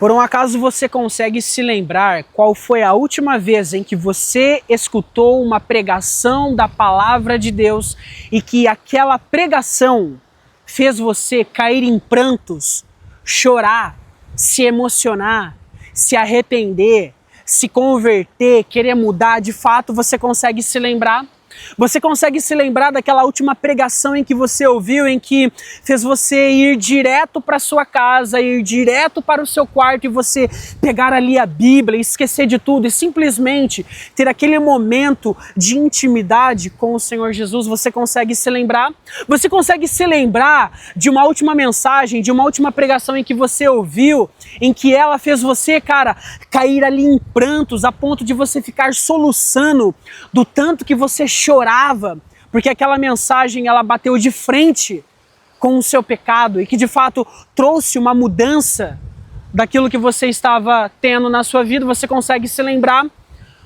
Por um acaso você consegue se lembrar qual foi a última vez em que você escutou uma pregação da palavra de Deus e que aquela pregação fez você cair em prantos, chorar, se emocionar, se arrepender, se converter, querer mudar? De fato, você consegue se lembrar? Você consegue se lembrar daquela última pregação em que você ouviu, em que fez você ir direto para sua casa, ir direto para o seu quarto e você pegar ali a Bíblia, esquecer de tudo e simplesmente ter aquele momento de intimidade com o Senhor Jesus? Você consegue se lembrar? Você consegue se lembrar de uma última mensagem, de uma última pregação em que você ouviu, em que ela fez você, cara, cair ali em prantos, a ponto de você ficar soluçando do tanto que você chorava, porque aquela mensagem ela bateu de frente com o seu pecado e que de fato trouxe uma mudança daquilo que você estava tendo na sua vida? Você consegue se lembrar?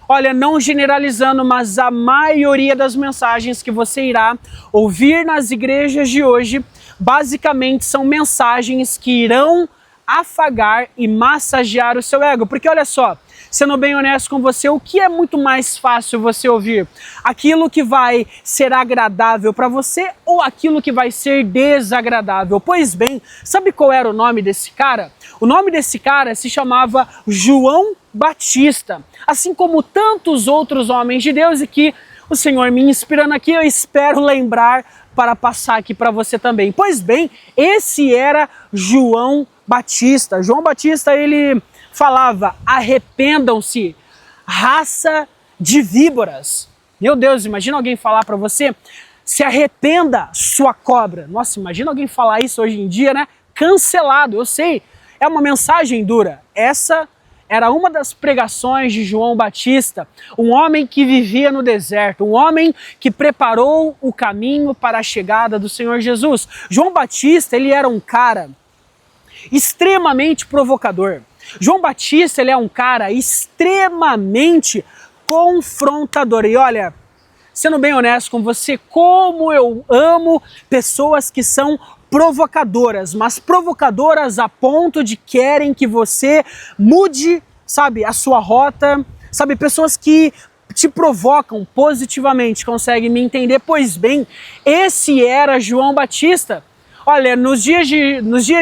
Olha, não generalizando, mas a maioria das mensagens que você irá ouvir nas igrejas de hoje, basicamente são mensagens que irão afagar e massagear o seu ego. Porque olha só, sendo bem honesto com você, o que é muito mais fácil você ouvir? Aquilo que vai ser agradável para você ou aquilo que vai ser desagradável? Pois bem, sabe qual era o nome desse cara? O nome desse cara se chamava João Batista, assim como tantos outros homens de Deus, e que o Senhor me inspirando aqui, eu espero lembrar para passar aqui para você também. Pois bem, esse era João Batista. João Batista, ele falava: arrependam-se, raça de víboras. Meu Deus, imagina alguém falar para você: se arrependa, sua cobra. Nossa, imagina alguém falar isso hoje em dia, né? Cancelado, eu sei, é uma mensagem dura. Essa era uma das pregações de João Batista, um homem que vivia no deserto, um homem que preparou o caminho para a chegada do Senhor Jesus. João Batista, ele era um cara extremamente provocador. João Batista, ele é um cara extremamente confrontador. E olha, sendo bem honesto com você, como eu amo pessoas que são provocadoras, mas provocadoras a ponto de querem que você mude, sabe, a sua rota, sabe, pessoas que te provocam positivamente. Consegue me entender? Pois bem, esse era João Batista. Olha, nos dias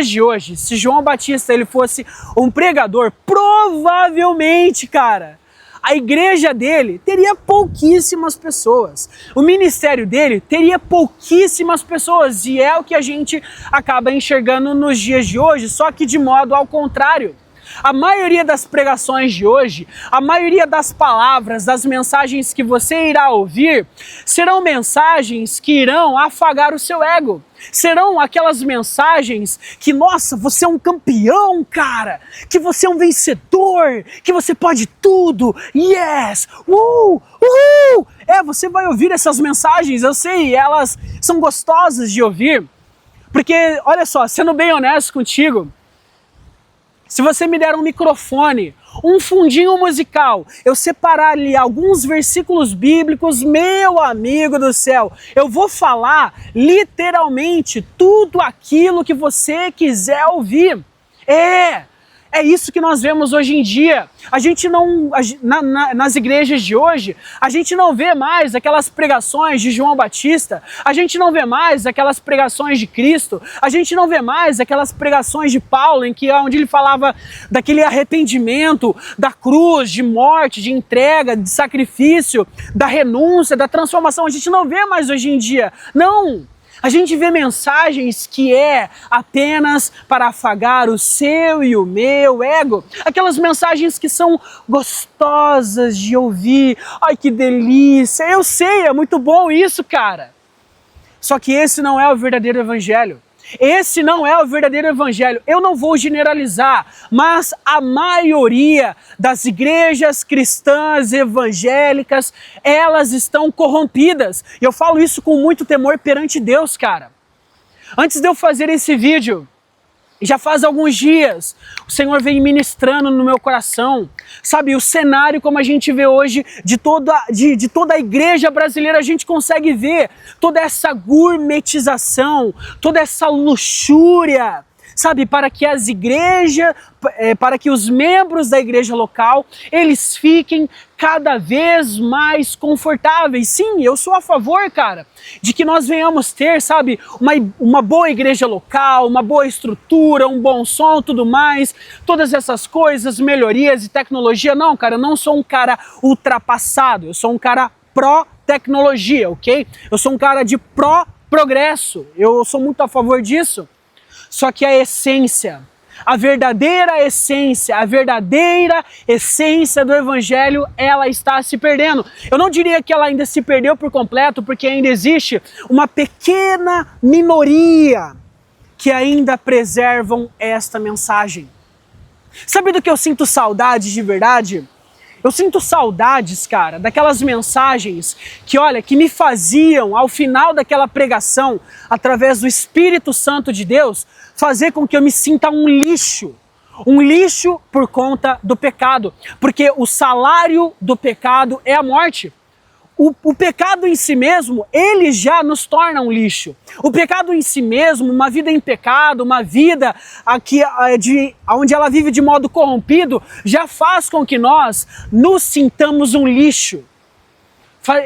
de hoje, se João Batista ele fosse um pregador, provavelmente, cara, a igreja dele teria pouquíssimas pessoas. O ministério dele teria pouquíssimas pessoas. E é o que a gente acaba enxergando nos dias de hoje, só que de modo ao contrário. A maioria das pregações de hoje, a maioria das palavras, das mensagens que você irá ouvir, serão mensagens que irão afagar o seu ego. Serão aquelas mensagens que, nossa, você é um campeão, cara, que você é um vencedor, que você pode tudo, yes, você vai ouvir essas mensagens, eu sei, elas são gostosas de ouvir, porque, olha só, sendo bem honesto contigo, se você me der um microfone, um fundinho musical, eu separar ali alguns versículos bíblicos, meu amigo do céu, eu vou falar literalmente tudo aquilo que você quiser ouvir. É isso que nós vemos hoje em dia. A gente não, nas igrejas de hoje, a gente não vê mais aquelas pregações de João Batista, a gente não vê mais aquelas pregações de Cristo, a gente não vê mais aquelas pregações de Paulo, onde ele falava daquele arrependimento, da cruz, de morte, de entrega, de sacrifício, da renúncia, da transformação. A gente não vê mais hoje em dia. Não! A gente vê mensagens que é apenas para afagar o seu e o meu ego. Aquelas mensagens que são gostosas de ouvir. Ai, que delícia! Eu sei, é muito bom isso, cara. Só que esse não é o verdadeiro evangelho. Esse não é o verdadeiro evangelho. Eu não vou generalizar, mas a maioria das igrejas cristãs evangélicas, elas estão corrompidas. E eu falo isso com muito temor perante Deus, cara. Antes de eu fazer esse vídeo, já faz alguns dias, o Senhor vem ministrando no meu coração, sabe, o cenário como a gente vê hoje de toda a igreja brasileira, a gente consegue ver toda essa gourmetização, toda essa luxúria, sabe, para que as igrejas, para que os membros da igreja local, eles fiquem cada vez mais confortáveis. Sim, eu sou a favor, cara, de que nós venhamos ter, sabe, uma boa igreja local, uma boa estrutura, um bom som, tudo mais, todas essas coisas, melhorias e tecnologia. Não, cara, eu não sou um cara ultrapassado, eu sou um cara pró-tecnologia, ok? Eu sou um cara de pró-progresso, eu sou muito a favor disso. Só que a essência, a verdadeira essência do evangelho, ela está se perdendo. Eu não diria que ela ainda se perdeu por completo, porque ainda existe uma pequena minoria que ainda preservam esta mensagem. Sabe do que eu sinto saudade de verdade? Eu sinto saudades, cara, daquelas mensagens que, olha, que me faziam, ao final daquela pregação, através do Espírito Santo de Deus, fazer com que eu me sinta um lixo por conta do pecado, porque o salário do pecado é a morte. O pecado em si mesmo, ele já nos torna um lixo. O pecado em si mesmo, uma vida em pecado, uma vida onde ela vive de modo corrompido, já faz com que nós nos sintamos um lixo.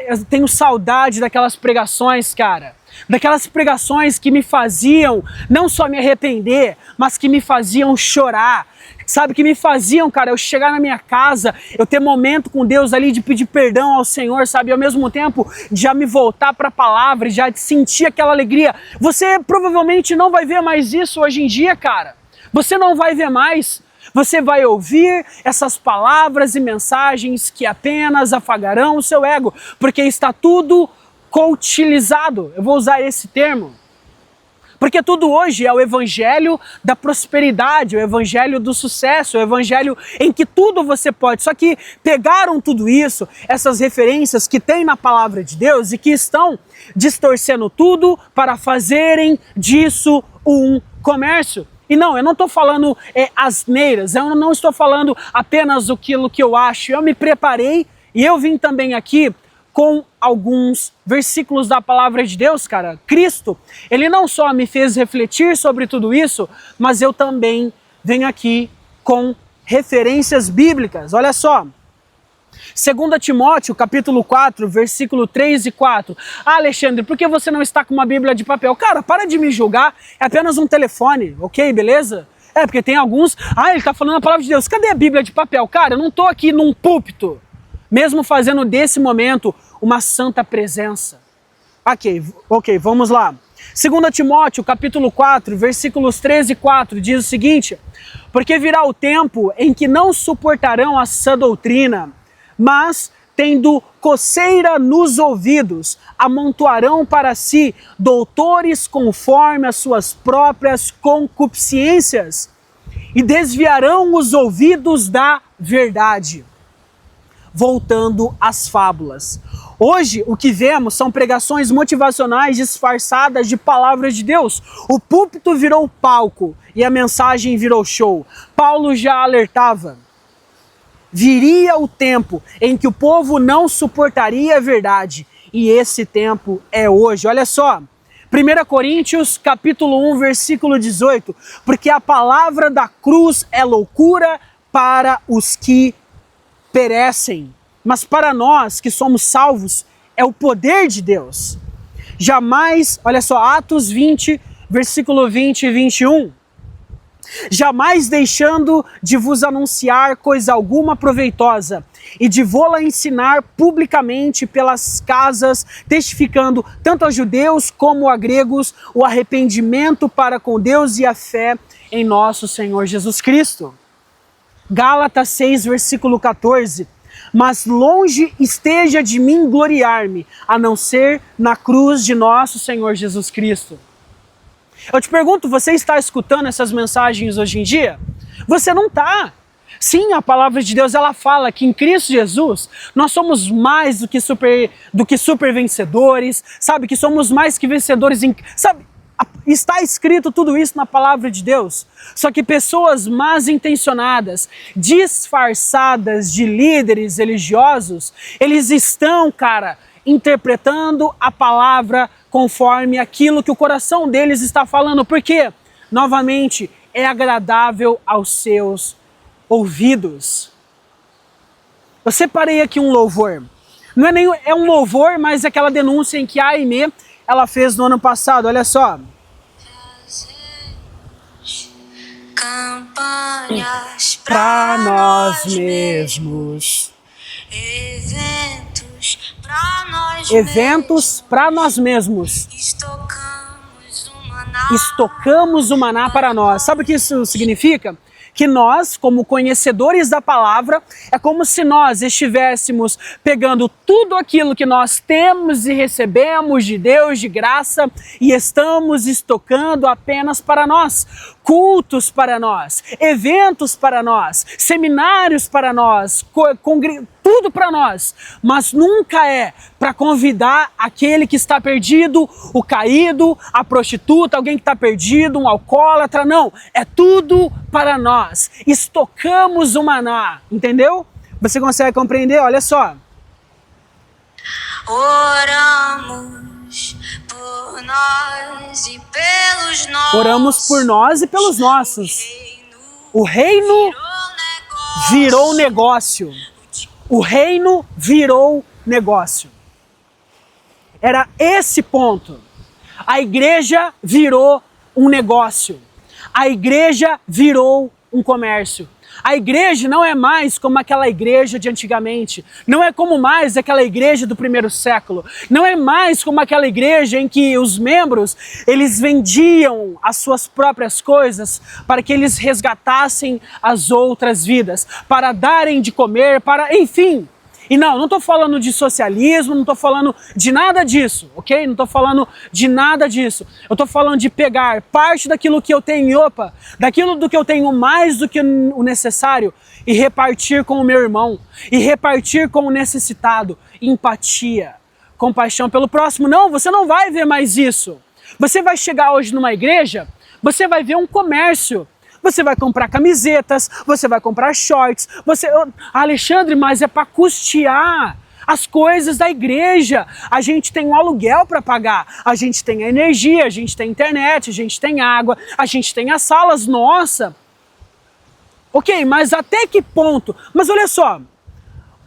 Eu tenho saudade daquelas pregações, cara. Daquelas pregações que me faziam não só me arrepender, mas que me faziam chorar. Sabe, que me faziam, cara, eu chegar na minha casa, eu ter momento com Deus ali de pedir perdão ao Senhor, sabe, e ao mesmo tempo já me voltar para a palavra e já sentir aquela alegria. Você provavelmente não vai ver mais isso hoje em dia, cara. Você não vai ver mais. Você vai ouvir essas palavras e mensagens que apenas afagarão o seu ego, porque está tudo coachizado. Eu vou usar esse termo. Porque tudo hoje é o evangelho da prosperidade, o evangelho do sucesso, o evangelho em que tudo você pode. Só que pegaram tudo isso, essas referências que tem na palavra de Deus e que estão distorcendo tudo para fazerem disso um comércio. E não, eu não estou falando asneiras, eu não estou falando apenas aquilo que eu acho. Eu me preparei e eu vim também aqui com alguns versículos da palavra de Deus, cara. Cristo, ele não só me fez refletir sobre tudo isso, mas eu também venho aqui com referências bíblicas. Olha só, 2 Timóteo, capítulo 4, versículo 3 e 4. Ah, Alexandre, por que você não está com uma Bíblia de papel? Cara, para de me julgar, é apenas um telefone, ok, beleza? É, porque tem alguns, ele está falando a palavra de Deus, cadê a Bíblia de papel? Cara, eu não estou aqui num púlpito, mesmo fazendo desse momento uma santa presença. Ok, vamos lá. 2 Timóteo, capítulo 4, versículos 13 e 4, diz o seguinte: porque virá o tempo em que não suportarão a sã doutrina, mas, tendo coceira nos ouvidos, amontoarão para si doutores conforme as suas próprias concupiscências, e desviarão os ouvidos da verdade, voltando às fábulas. Hoje, o que vemos são pregações motivacionais disfarçadas de palavras de Deus. O púlpito virou palco e a mensagem virou show. Paulo já alertava: viria o tempo em que o povo não suportaria a verdade, e esse tempo é hoje. Olha só, 1 Coríntios, capítulo 1, versículo 18, porque a palavra da cruz é loucura para os que perecem, mas para nós que somos salvos é o poder de Deus. Jamais, olha só, Atos 20, versículo 20 e 21. Jamais deixando de vos anunciar coisa alguma proveitosa, e de vô-la ensinar publicamente pelas casas, testificando tanto a judeus como a gregos o arrependimento para com Deus e a fé em nosso Senhor Jesus Cristo. Gálatas 6, versículo 14. Mas longe esteja de mim gloriar-me, a não ser na cruz de nosso Senhor Jesus Cristo. Eu te pergunto, você está escutando essas mensagens hoje em dia? Você não está. Sim, a palavra de Deus, ela fala que em Cristo Jesus nós somos mais do que super vencedores, sabe? Que somos mais que vencedores, sabe? Está escrito tudo isso na palavra de Deus. Só que pessoas mal intencionadas, disfarçadas de líderes religiosos, eles estão, cara, interpretando a palavra conforme aquilo que o coração deles está falando. Por quê? Novamente, é agradável aos seus ouvidos. Eu separei aqui um louvor. Não é nem é um louvor, mas é aquela denúncia em que a Aimee, ela fez no ano passado, olha só. Campanhas Pra nós mesmos. Eventos Pra nós mesmos. Estocamos o maná para nós. Sabe o que isso significa? Que nós, como conhecedores da palavra, é como se nós estivéssemos pegando tudo aquilo que nós temos e recebemos de Deus de graça e estamos estocando apenas para nós. Cultos para nós, eventos para nós, seminários para nós, tudo para nós, mas nunca é para convidar aquele que está perdido, o caído, a prostituta, alguém que está perdido, um alcoólatra, não, é tudo para nós. Estocamos o maná, entendeu? Você consegue compreender? Olha só. Oramos por nós e pelos nossos. Oramos por nós e pelos nossos. O reino virou negócio. O reino virou negócio. Era esse ponto. A igreja virou um negócio. A igreja virou um comércio. A igreja não é mais como aquela igreja de antigamente. Não é como mais aquela igreja do primeiro século. Não é mais como aquela igreja em que os membros, eles vendiam as suas próprias coisas para que eles resgatassem as outras vidas, para darem de comer, para, enfim. E não estou falando de socialismo, não estou falando de nada disso, ok? Não estou falando de nada disso. Eu estou falando de pegar parte daquilo que eu tenho, daquilo do que eu tenho mais do que o necessário e repartir com o meu irmão, e repartir com o necessitado. Empatia, compaixão pelo próximo. Não, você não vai ver mais isso. Você vai chegar hoje numa igreja, você vai ver um comércio. Você vai comprar camisetas, você vai comprar shorts, Alexandre, mas é para custear as coisas da igreja. A gente tem um aluguel para pagar, a gente tem a energia, a gente tem internet, a gente tem água, a gente tem as salas, nossa. Ok, mas até que ponto? Mas olha só,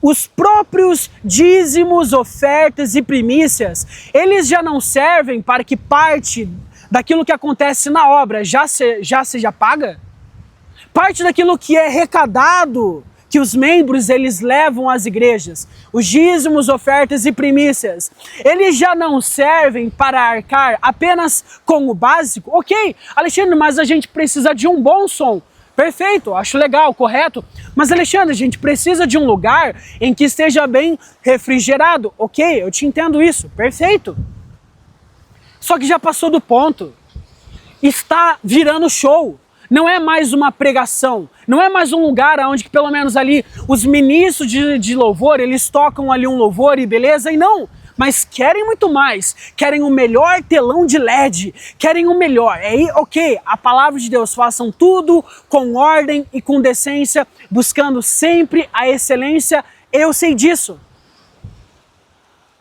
os próprios dízimos, ofertas e primícias, eles já não servem para que parte daquilo que acontece na obra já seja paga? Parte daquilo que é arrecadado, que os membros eles levam às igrejas, os dízimos, ofertas e primícias, eles já não servem para arcar apenas com o básico? Ok, Alexandre, mas a gente precisa de um bom som. Perfeito, acho legal, correto. Mas Alexandre, a gente precisa de um lugar em que esteja bem refrigerado. Ok, eu te entendo isso, perfeito. Só que já passou do ponto. Está virando show. Não é mais uma pregação. Não é mais um lugar onde pelo menos ali os ministros de louvor, eles tocam ali um louvor e beleza, e não. Mas querem muito mais. Querem o melhor telão de LED. Querem o melhor. Ok, a palavra de Deus, façam tudo com ordem e com decência, buscando sempre a excelência. Eu sei disso.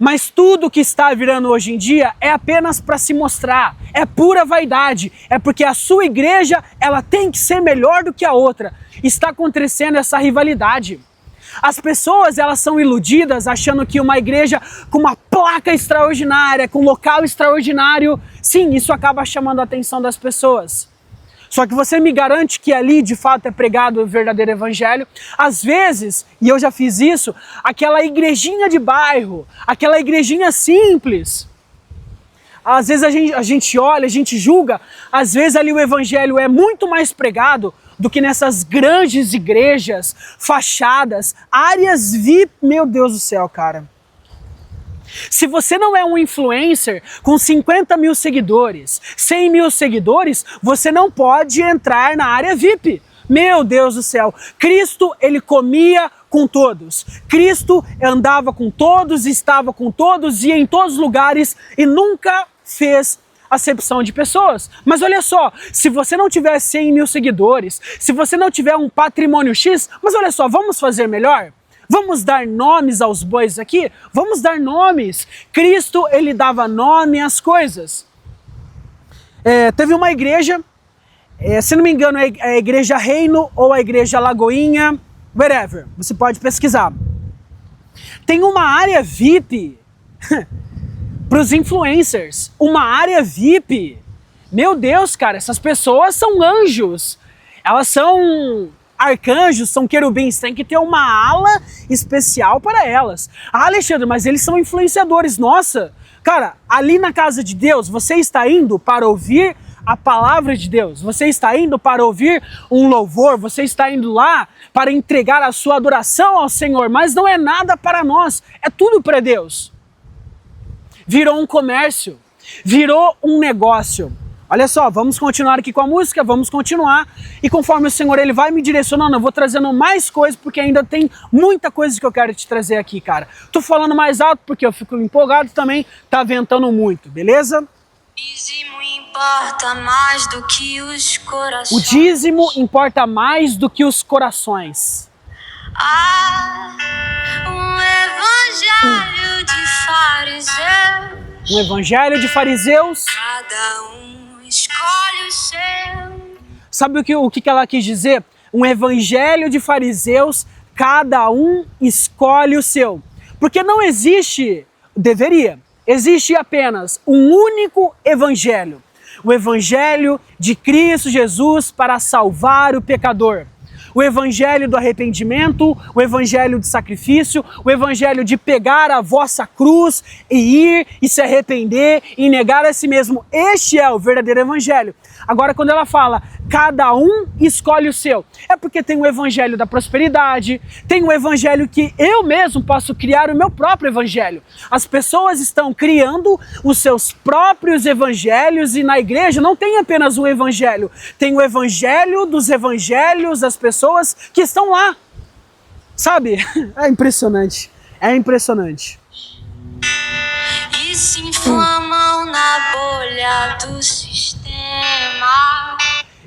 Mas tudo que está virando hoje em dia é apenas para se mostrar, é pura vaidade, é porque a sua igreja ela tem que ser melhor do que a outra. Está acontecendo essa rivalidade. As pessoas elas são iludidas achando que uma igreja com uma placa extraordinária, com um local extraordinário, sim, isso acaba chamando a atenção das pessoas. Só que você me garante que ali de fato é pregado o verdadeiro evangelho? Às vezes, e eu já fiz isso, aquela igrejinha de bairro, aquela igrejinha simples, às vezes a gente olha, a gente julga, às vezes ali o evangelho é muito mais pregado do que nessas grandes igrejas, fachadas, áreas VIP, meu Deus do céu, cara. Se você não é um influencer com 50 mil seguidores, 100 mil seguidores, você não pode entrar na área VIP. Meu Deus do céu, Cristo, ele comia com todos. Cristo andava com todos, estava com todos, ia em todos os lugares e nunca fez acepção de pessoas. Mas olha só, se você não tiver 100 mil seguidores, se você não tiver um patrimônio X, mas olha só, vamos fazer melhor? Vamos dar nomes aos bois aqui? Vamos dar nomes. Cristo, ele dava nome às coisas. Teve uma igreja Se não me engano, é a Igreja Reino ou a Igreja Lagoinha, wherever. Você pode pesquisar. Tem uma área VIP para os influencers. Uma área VIP. Meu Deus, cara, essas pessoas são anjos. Elas são arcanjos, são querubins. Tem que ter uma ala especial para elas. Ah, Alexandre, mas eles são influenciadores. Nossa, cara, ali na casa de Deus, você está indo para ouvir a palavra de Deus. Você está indo para ouvir um louvor. Você está indo lá para entregar a sua adoração ao Senhor. Mas não é nada para nós. É tudo para Deus. Virou um comércio. Virou um negócio. Olha só, vamos continuar aqui com a música, vamos continuar. E conforme o Senhor ele vai me direcionando, eu vou trazendo mais coisas, porque ainda tem muita coisa que eu quero te trazer aqui, cara. Tô falando mais alto porque eu fico empolgado também, tá ventando muito, beleza? Dízimo importa mais do que os corações. O dízimo importa mais do que os corações. Há um evangelho de fariseus. Um evangelho de fariseus. Cada um escolhe o seu. Sabe o que ela quis dizer? Um evangelho de fariseus, cada um escolhe o seu. Porque não existe, existe apenas um único evangelho. O evangelho de Cristo Jesus para salvar o pecador. O evangelho do arrependimento, o evangelho de sacrifício, o evangelho de pegar a vossa cruz e ir e se arrepender e negar a si mesmo. Este é o verdadeiro evangelho. Agora, quando ela fala, cada um escolhe o seu, é porque tem o evangelho da prosperidade, tem o evangelho que eu mesmo posso criar o meu próprio evangelho. As pessoas estão criando os seus próprios evangelhos e na igreja não tem apenas um evangelho, tem o evangelho dos evangelhos das pessoas que estão lá, sabe? É impressionante, é impressionante. E se inflamam na bolha do sistema.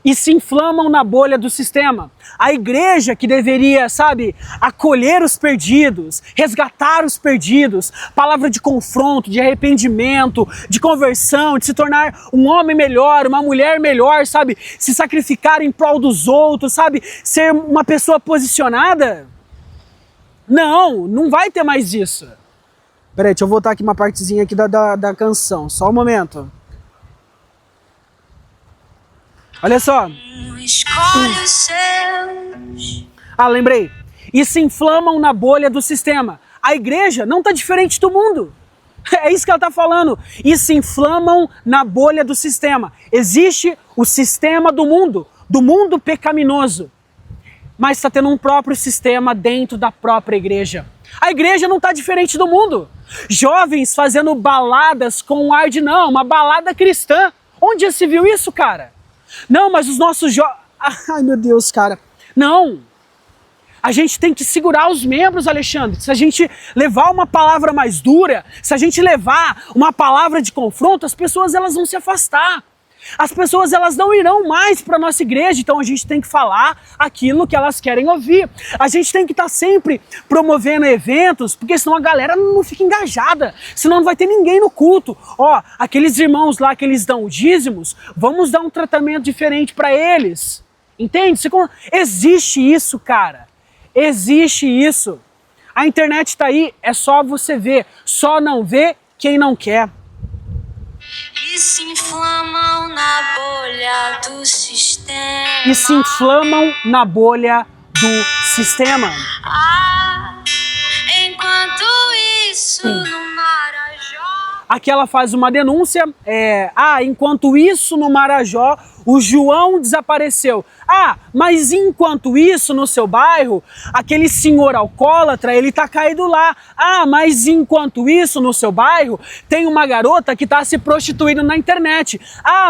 E se inflamam na bolha do sistema. A igreja que deveria, sabe, acolher os perdidos, resgatar os perdidos, palavra de confronto, de arrependimento, de conversão, de se tornar um homem melhor, uma mulher melhor, sabe, se sacrificar em prol dos outros, sabe, ser uma pessoa posicionada. Não vai ter mais isso. Peraí, deixa eu voltar aqui uma partezinha aqui da canção, só um momento. Olha só. Escolhe os seus. Ah, lembrei. E se inflamam na bolha do sistema. A igreja não está diferente do mundo. É isso que ela está falando. E se inflamam na bolha do sistema. Existe o sistema do mundo pecaminoso. Mas está tendo um próprio sistema dentro da própria igreja. A igreja não está diferente do mundo. Jovens fazendo baladas com um ar de não, uma balada cristã. Onde já se viu isso, cara? Não, mas os nossos jovens... Ai, meu Deus, cara. Não. A gente tem que segurar os membros, Alexandre. Se a gente levar uma palavra mais dura, se a gente levar uma palavra de confronto, as pessoas elas vão se afastar. As pessoas elas não irão mais para a nossa igreja, então a gente tem que falar aquilo que elas querem ouvir. A gente tem que estar sempre promovendo eventos, porque senão a galera não fica engajada, senão não vai ter ninguém no culto. Ó, aqueles irmãos lá que eles dão dízimos, vamos dar um tratamento diferente para eles. Entende? Existe isso, cara. Existe isso. A internet está aí, é só você ver. Só não vê quem não quer. E se inflamam na bolha do sistema. E se inflamam na bolha do sistema. Enquanto isso no Marajó. Aqui ela faz uma denúncia. Enquanto isso no Marajó, o João desapareceu. Mas enquanto isso no seu bairro, aquele senhor alcoólatra, ele tá caído lá. Mas enquanto isso no seu bairro, tem uma garota que tá se prostituindo na internet.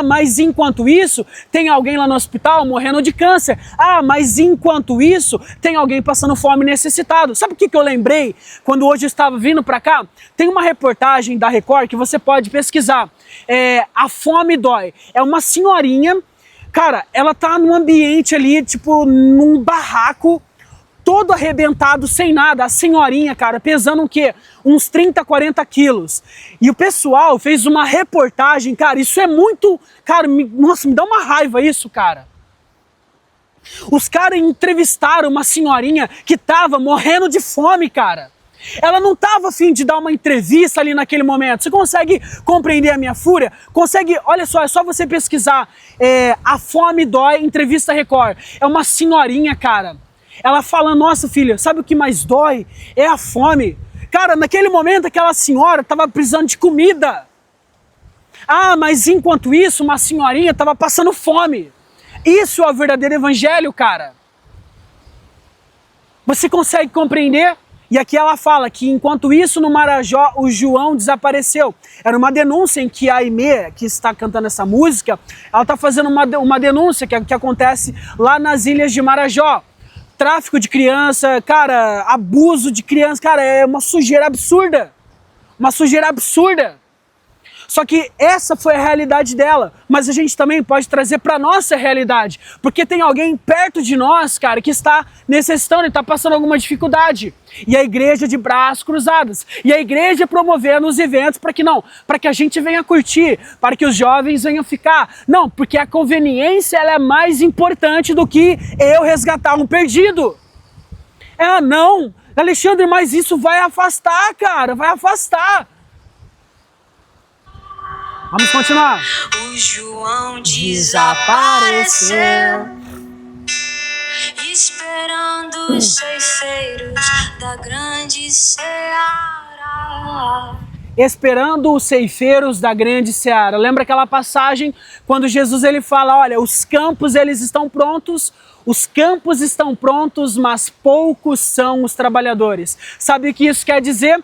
Mas enquanto isso, tem alguém lá no hospital morrendo de câncer. Mas enquanto isso, tem alguém passando fome e necessitado. Sabe o que eu lembrei quando hoje eu estava vindo pra cá? Tem uma reportagem da Record que você pode pesquisar. A Fome Dói. É uma senhorinha. Cara, ela tá num ambiente ali, tipo, num barraco, todo arrebentado, sem nada. A senhorinha, cara, pesando o quê? Uns 30, 40 quilos. E o pessoal fez uma reportagem, cara, isso é muito... Cara, nossa, me dá uma raiva isso, cara. Os caras entrevistaram uma senhorinha que estava morrendo de fome, cara. Ela não estava a fim de dar uma entrevista ali naquele momento. Você consegue compreender a minha fúria? Consegue? Olha só, é só você pesquisar. A fome dói, entrevista Record. É uma senhorinha, cara. Ela fala, nossa filha, sabe o que mais dói? É a fome. Cara, naquele momento aquela senhora estava precisando de comida. Ah, mas enquanto isso, uma senhorinha estava passando fome. Isso é o verdadeiro evangelho, cara. Você consegue compreender? E aqui ela fala que enquanto isso no Marajó o João desapareceu. Era uma denúncia em que a Aimee, que está cantando essa música, ela está fazendo uma denúncia que acontece lá nas ilhas de Marajó. Tráfico de criança, cara, abuso de criança, cara, é uma sujeira absurda. Uma sujeira absurda. Só que essa foi a realidade dela, mas a gente também pode trazer para nossa realidade, porque tem alguém perto de nós, cara, que está necessitando e está passando alguma dificuldade. E a igreja de braços cruzados, e a igreja promovendo os eventos para que a gente venha curtir, para que os jovens venham ficar. Não, porque a conveniência ela é mais importante do que eu resgatar um perdido. Não, Alexandre, mas isso vai afastar, cara, vai afastar. Vamos continuar. O João desapareceu, esperando os ceifeiros da grande seara. Esperando os ceifeiros da grande seara. Lembra aquela passagem quando Jesus ele fala, olha, os campos eles estão prontos, mas poucos são os trabalhadores. Sabe o que isso quer dizer?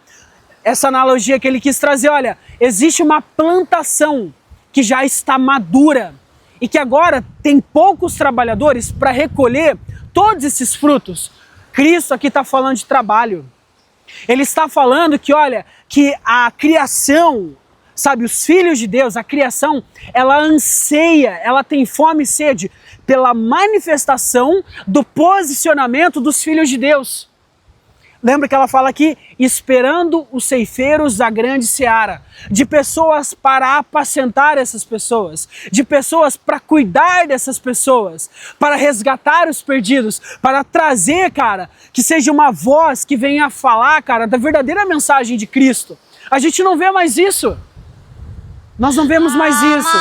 Essa analogia que ele quis trazer, olha, existe uma plantação que já está madura e que agora tem poucos trabalhadores para recolher todos esses frutos. Cristo aqui está falando de trabalho. Ele está falando que, olha, que a criação, sabe, os filhos de Deus, a criação, ela anseia, ela tem fome e sede pela manifestação do posicionamento dos filhos de Deus. Lembra que ela fala aqui, esperando os ceifeiros da grande seara, de pessoas para apacentar essas pessoas, de pessoas para cuidar dessas pessoas, para resgatar os perdidos, para trazer, cara, que seja uma voz que venha falar, cara, da verdadeira mensagem de Cristo. A gente não vê mais isso. Nós não vemos mais isso.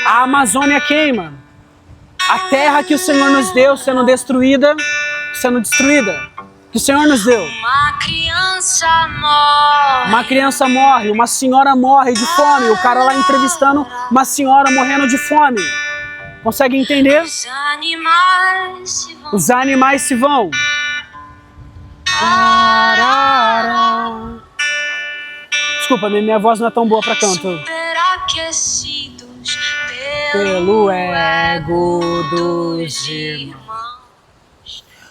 A Amazônia queima. A terra que o Senhor nos deu sendo destruída, que o Senhor nos deu. Uma criança morre. Uma senhora morre de fome. O cara lá entrevistando uma senhora morrendo de fome. Consegue entender? Os animais se vão. Desculpa, minha voz não é tão boa para canto. Superaquecidos Pelo ego dos irmãos.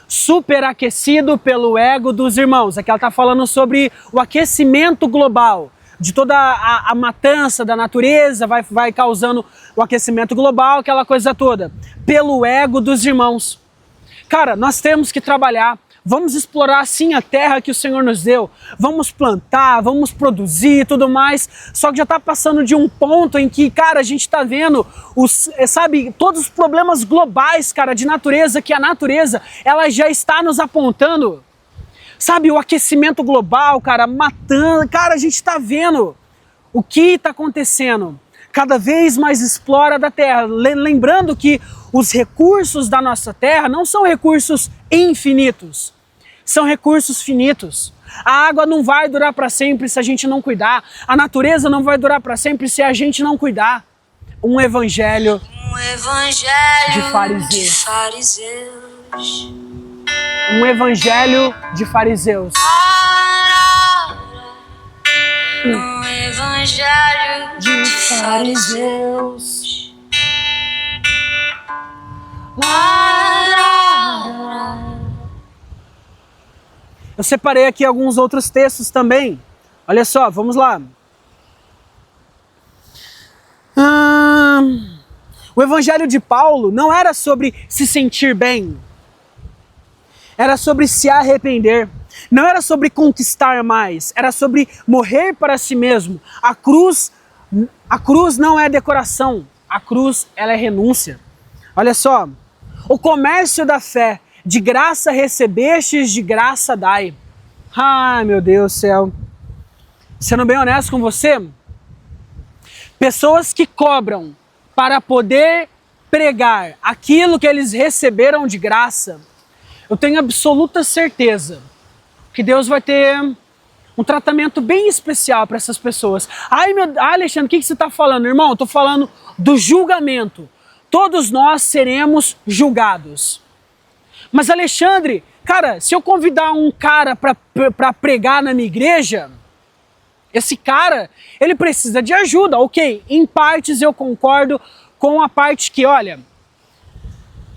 Superaquecido pelo ego dos irmãos. Aqui ela está falando sobre o aquecimento global, de toda a matança da natureza, vai causando o aquecimento global, aquela coisa toda, pelo ego dos irmãos. Cara, nós temos que trabalhar, vamos explorar sim a terra que o Senhor nos deu, vamos plantar, vamos produzir e tudo mais, só que já está passando de um ponto em que, cara, a gente está vendo, todos os problemas globais, cara, de natureza, que a natureza, ela já está nos apontando, sabe, o aquecimento global, cara, matando, cara, a gente está vendo o que está acontecendo, cada vez mais explora da terra, lembrando que os recursos da nossa terra não são recursos infinitos, são recursos finitos. A água não vai durar para sempre se a gente não cuidar, a natureza não vai durar para sempre se a gente não cuidar. Um evangelho de fariseus. Um evangelho de fariseus. Um evangelho de fariseus. Eu separei aqui alguns outros textos também. Olha só, vamos lá. O evangelho de Paulo não era sobre se sentir bem. Era sobre se arrepender. Não era sobre conquistar mais. Era sobre morrer para si mesmo. A cruz não é decoração. A cruz, ela é renúncia. Olha só, o comércio da fé, de graça recebestes, de graça dai. Ai, meu Deus do céu. Sendo bem honesto com você, pessoas que cobram para poder pregar aquilo que eles receberam de graça, eu tenho absoluta certeza que Deus vai ter um tratamento bem especial para essas pessoas. Alexandre, o que você está falando? Irmão, eu estou falando do julgamento. Todos nós seremos julgados. Mas Alexandre, cara, se eu convidar um cara para pregar na minha igreja, esse cara, ele precisa de ajuda. Ok, em partes eu concordo com a parte que, olha,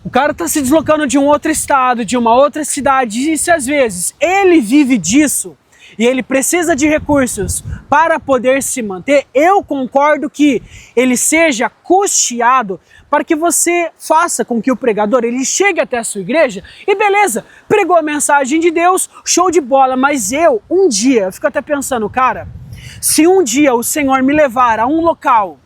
o cara está se deslocando de um outro estado, de uma outra cidade, e se às vezes ele vive disso e ele precisa de recursos para poder se manter, eu concordo que ele seja custeado para que você faça com que o pregador ele chegue até a sua igreja e beleza, pregou a mensagem de Deus, show de bola, mas eu fico até pensando, cara, se um dia o Senhor me levar a um local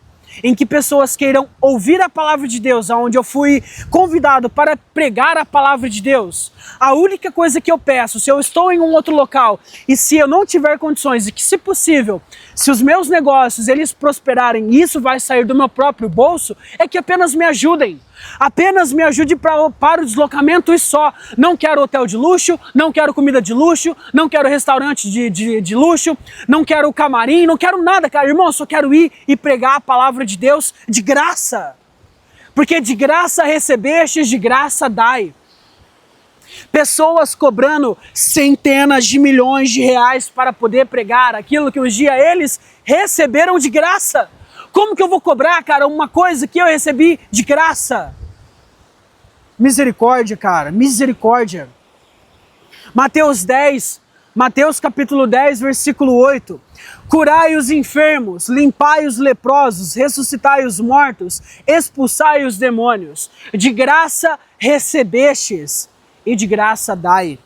em que pessoas queiram ouvir a palavra de Deus, onde eu fui convidado para pregar a palavra de Deus, a única coisa que eu peço, se eu estou em um outro local e se eu não tiver condições e que, se possível, se os meus negócios eles prosperarem e isso vai sair do meu próprio bolso, é que apenas me ajudem. Apenas me ajude para o deslocamento e só. Não quero hotel de luxo, não quero comida de luxo, não quero restaurante de luxo, não quero camarim, não quero nada, cara. Irmão, eu só quero ir e pregar a palavra de Deus de graça. Porque de graça recebestes, de graça dai. Pessoas cobrando centenas de milhões de reais para poder pregar aquilo que um dia eles receberam de graça. Como que eu vou cobrar, cara, uma coisa que eu recebi de graça? Misericórdia, cara, misericórdia. Mateus capítulo 10, versículo 8. Curai os enfermos, limpai os leprosos, ressuscitai os mortos, expulsai os demônios. De graça recebestes e de graça dai.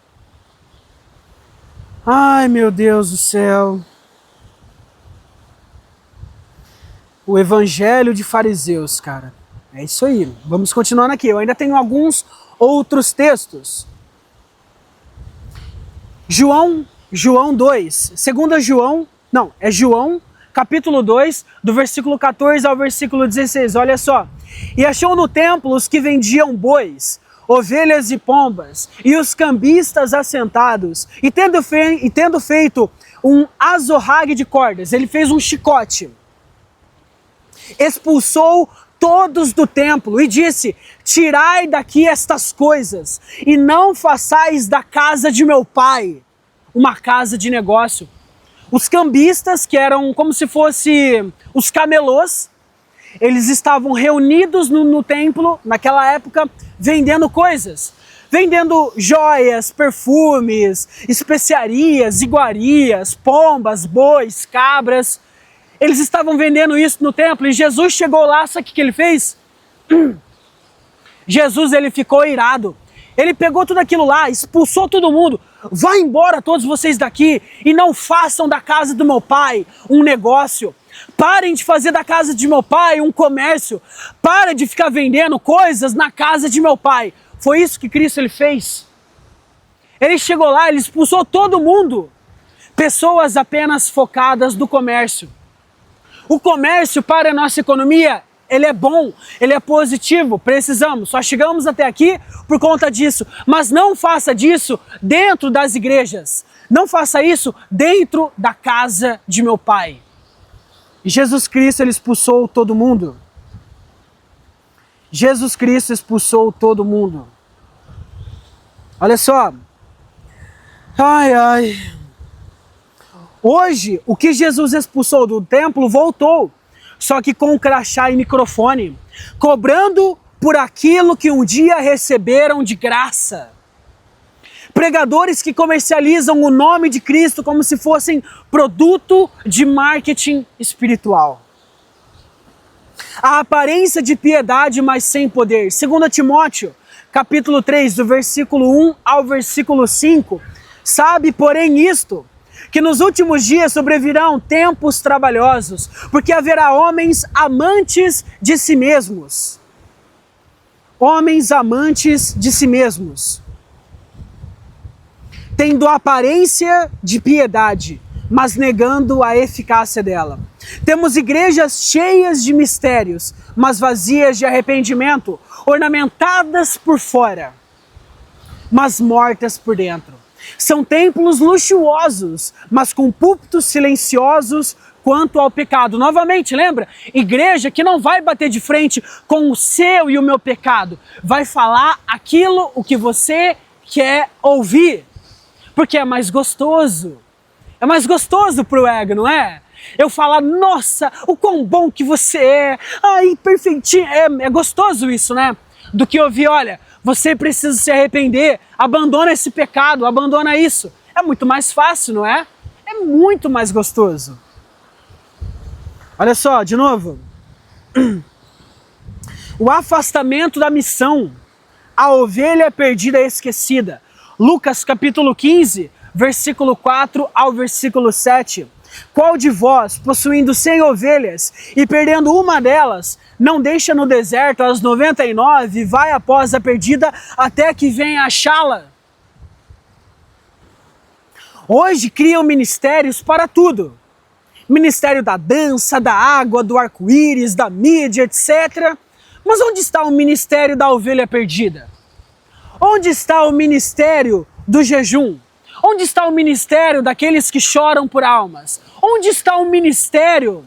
Ai, meu Deus do céu. O evangelho de fariseus, cara. É isso aí. Vamos continuando aqui. Eu ainda tenho alguns outros textos. João 2. João, capítulo 2, do versículo 14 ao versículo 16. Olha só. E achou no templo os que vendiam bois, ovelhas e pombas, e os cambistas assentados, e tendo feito um azorrague de cordas, ele fez um chicote. Expulsou todos do templo e disse: tirai daqui estas coisas e não façais da casa de meu pai uma casa de negócio. Os cambistas, que eram como se fosse os camelôs, eles estavam reunidos no templo naquela época vendendo coisas, vendendo joias, perfumes, especiarias, iguarias, pombas, bois, cabras. Eles estavam vendendo isso no templo e Jesus chegou lá, sabe o que ele fez? Jesus, ele ficou irado. Ele pegou tudo aquilo lá, expulsou todo mundo. Vai embora todos vocês daqui e não façam da casa do meu pai um negócio. Parem de fazer da casa de meu pai um comércio. Para de ficar vendendo coisas na casa de meu pai. Foi isso que Cristo ele fez. Ele chegou lá, ele expulsou todo mundo. Pessoas apenas focadas no comércio. O comércio para a nossa economia, ele é bom, ele é positivo, precisamos, só chegamos até aqui por conta disso. Mas não faça disso dentro das igrejas, não faça isso dentro da casa de meu pai. E Jesus Cristo, ele expulsou todo mundo. Jesus Cristo expulsou todo mundo. Olha só. Ai. Hoje, o que Jesus expulsou do templo voltou, só que com crachá e microfone, cobrando por aquilo que um dia receberam de graça. Pregadores que comercializam o nome de Cristo como se fossem produto de marketing espiritual. A aparência de piedade, mas sem poder. 2 Timóteo, capítulo 3, do versículo 1 ao versículo 5. Sabe, porém, isto, que nos últimos dias sobrevirão tempos trabalhosos, porque haverá homens amantes de si mesmos, homens amantes de si mesmos, tendo aparência de piedade, mas negando a eficácia dela. Temos igrejas cheias de mistérios, mas vazias de arrependimento, ornamentadas por fora, mas mortas por dentro. São templos luxuosos, mas com púlpitos silenciosos quanto ao pecado. Novamente, lembra? Igreja que não vai bater de frente com o seu e o meu pecado. Vai falar aquilo o que você quer ouvir, porque é mais gostoso. É mais gostoso pro ego, não é? Eu falar, nossa, o quão bom que você é, ai, perfeitinho. É gostoso isso, né? Do que ouvir, olha, você precisa se arrepender, abandona esse pecado, abandona isso. É muito mais fácil, não é? É muito mais gostoso. Olha só, de novo. O afastamento da missão, a ovelha perdida e esquecida. Lucas capítulo 15, versículo 4 ao versículo 7. Qual de vós, possuindo 100 ovelhas e perdendo uma delas, não deixa no deserto as 99 e vai após a perdida até que venha achá-la? Hoje criam ministérios para tudo. Ministério da dança, da água, do arco-íris, da mídia, etc. Mas onde está o ministério da ovelha perdida? Onde está o ministério do jejum? Onde está o ministério daqueles que choram por almas? Onde está o ministério?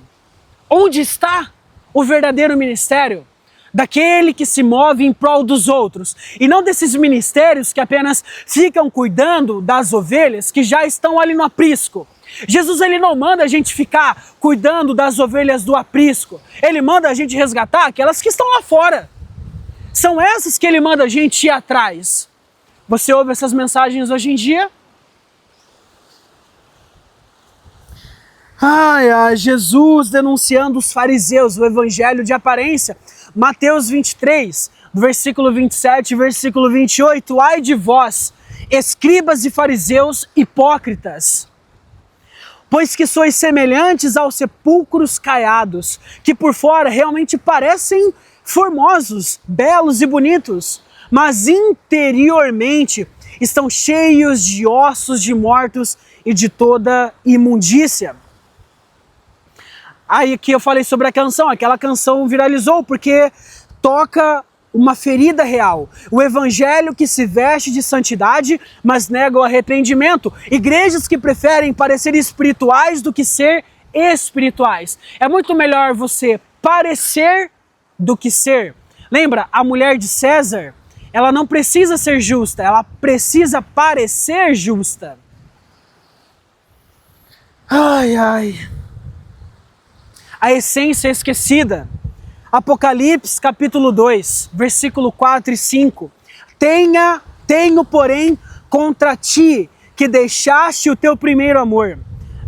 Onde está o verdadeiro ministério? Daquele que se move em prol dos outros. E não desses ministérios que apenas ficam cuidando das ovelhas que já estão ali no aprisco. Jesus, ele não manda a gente ficar cuidando das ovelhas do aprisco. Ele manda a gente resgatar aquelas que estão lá fora. São essas que ele manda a gente ir atrás. Você ouve essas mensagens hoje em dia? Jesus denunciando os fariseus, o evangelho de aparência. Mateus 23, versículo 27 e versículo 28. Ai de vós, escribas e fariseus hipócritas, pois que sois semelhantes aos sepulcros caiados, que por fora realmente parecem formosos, belos e bonitos, mas interiormente estão cheios de ossos de mortos e de toda imundícia. Aí aqui eu falei sobre a canção, aquela canção viralizou porque toca uma ferida real. O evangelho que se veste de santidade, mas nega o arrependimento. Igrejas que preferem parecer espirituais do que ser espirituais. É muito melhor você parecer do que ser. Lembra, a mulher de César, ela não precisa ser justa, ela precisa parecer justa. A essência esquecida. Apocalipse capítulo 2, versículo 4 e 5. Tenho, porém, contra ti que deixaste o teu primeiro amor.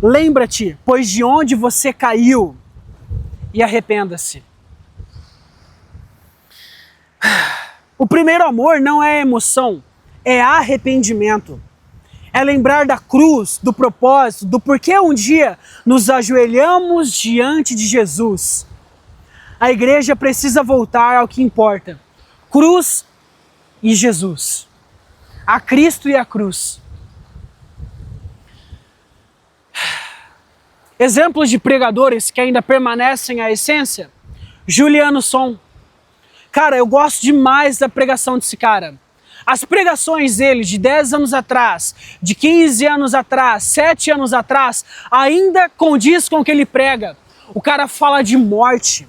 Lembra-te, pois de onde você caiu, e arrependa-se. O primeiro amor não é emoção, é arrependimento. É lembrar da cruz, do propósito, do porquê um dia nos ajoelhamos diante de Jesus. A igreja precisa voltar ao que importa: cruz e Jesus. A Cristo e a cruz. Exemplos de pregadores que ainda permanecem à essência: Juliano Som. Cara, eu gosto demais da pregação desse cara. As pregações dele de 10 anos atrás, de 15 anos atrás, 7 anos atrás, ainda condiz com o que ele prega. O cara fala de morte.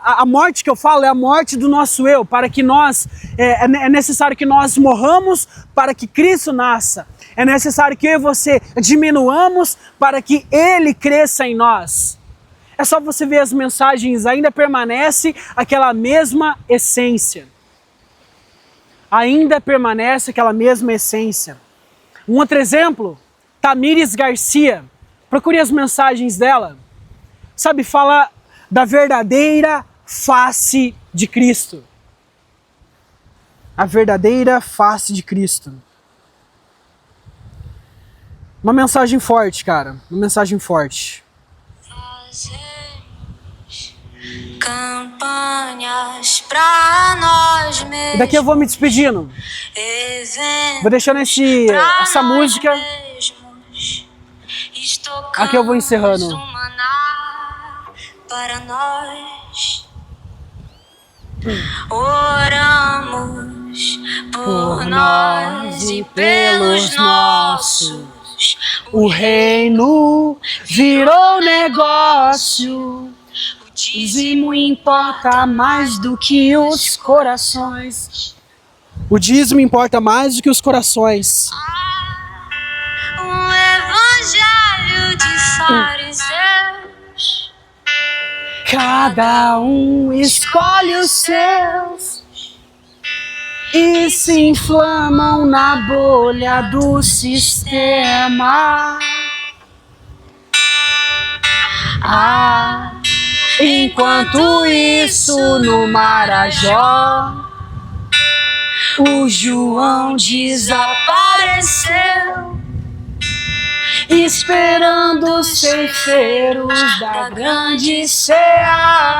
A morte que eu falo é a morte do nosso eu, para que nós, é necessário que nós morramos para que Cristo nasça. É necessário que eu e você diminuamos para que Ele cresça em nós. É só você ver as mensagens, ainda permanece aquela mesma essência. Ainda permanece aquela mesma essência. Um outro exemplo, Tamires Garcia. Procure as mensagens dela. Sabe, fala da verdadeira face de Cristo. A verdadeira face de Cristo. Uma mensagem forte, cara. Uma mensagem forte. Fazemos campanhas pra nós mesmos. E daqui eu vou me despedindo. Vou deixando essa música. Aqui eu vou encerrando. Para nós. Oramos por nós e pelos nossos. O reino virou negócio. O dízimo importa mais do que os corações. O dízimo importa mais do que os corações. Um evangelho de fariseus. Cada um escolhe os seus e se inflamam na bolha do sistema. Enquanto isso no Marajó, o João desapareceu, esperando os ceifeiros da grande seara.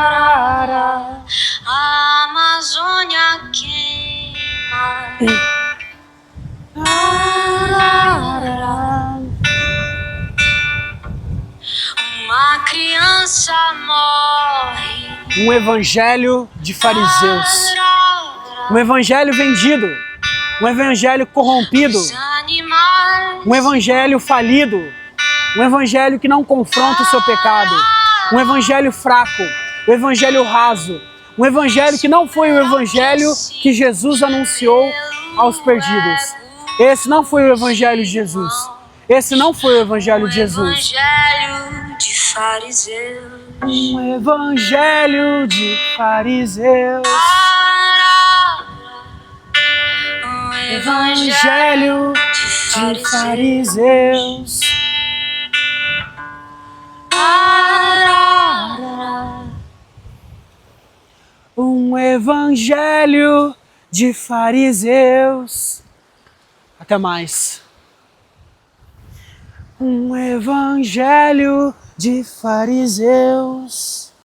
A Amazônia queima. Uma criança morre. Um evangelho de fariseus. Um evangelho vendido. Um evangelho corrompido. Um evangelho falido. Um evangelho que não confronta o seu pecado. Um evangelho fraco. Um evangelho raso. Um evangelho que não foi o evangelho que Jesus anunciou aos perdidos. Esse não foi o evangelho de Jesus. Esse não foi o evangelho de Jesus. Um evangelho de fariseus. Um Evangelho de fariseus. Um evangelho de fariseus. Até mais. Um evangelho de fariseus.